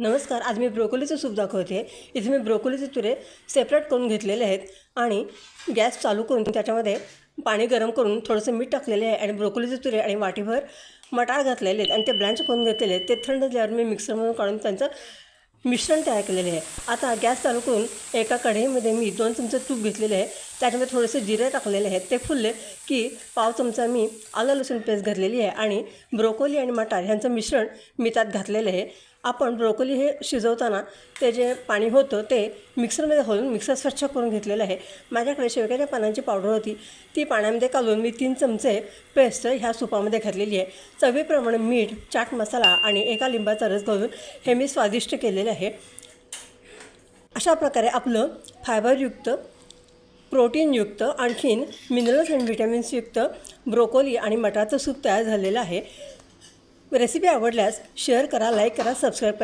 नमस्कार. आज मी ब्रोकोलीचं सूप दाखवते. इथे मी ब्रोकोलीचे तुरे सेपरेट करून घेतलेले आहेत आणि गॅस चालू करून त्याच्यामध्ये पाणी गरम करून थोडंसं मीठ टाकलेले आहे आणि ब्रोकोलीचे तुरे आणि वाटीभर मटार घातलेले आहेत आणि ते ब्लँच करून घेतलेले आहेत. ते थंड झाल्यावर मी मिक्सरमधून काढून त्यांचं मिश्रण तयार केलेले आहे. आता गॅस चालू करून एका कढईमध्ये मी 2 चमचे तूप घेतलेले आहे. त्याच्यामध्ये थोडेसे जिरे टाकलेले आहेत. ते फुलले की पाव चमचा मी आलं लसूण पेस्ट घातलेली आहे आणि ब्रोकोली आणि मटार ह्यांचं मिश्रण मी त्यात घातलेलं आहे. आपण ब्रोकोली हे शिजवताना ते जे पाणी होतं ते मिक्सरमध्ये घालून मिक्सर स्वच्छ करून घेतलेलं आहे. माझ्याकडे शेवग्याच्या पानांची पावडर होती, ती पाण्यामध्ये घालून मी 3 चमचे पेस्ट ह्या सूपामध्ये घातलेली आहे. चवीप्रमाणे मीठ, चाट मसाला आणि एका लिंबाचा रस घालून हे मी स्वादिष्ट केलेलं आहे. अशा प्रकारे आपलं फायबरयुक्त, प्रोटीनयुक्त, आणखीन मिनरल्स अँड व्हिटॅमिन्सयुक्त ब्रोकोली आणि मटारचं सूप तयार झालेलं आहे. रेसिपी आवडल्यास शेअर करा, लाईक करा, सबस्क्राईब करा.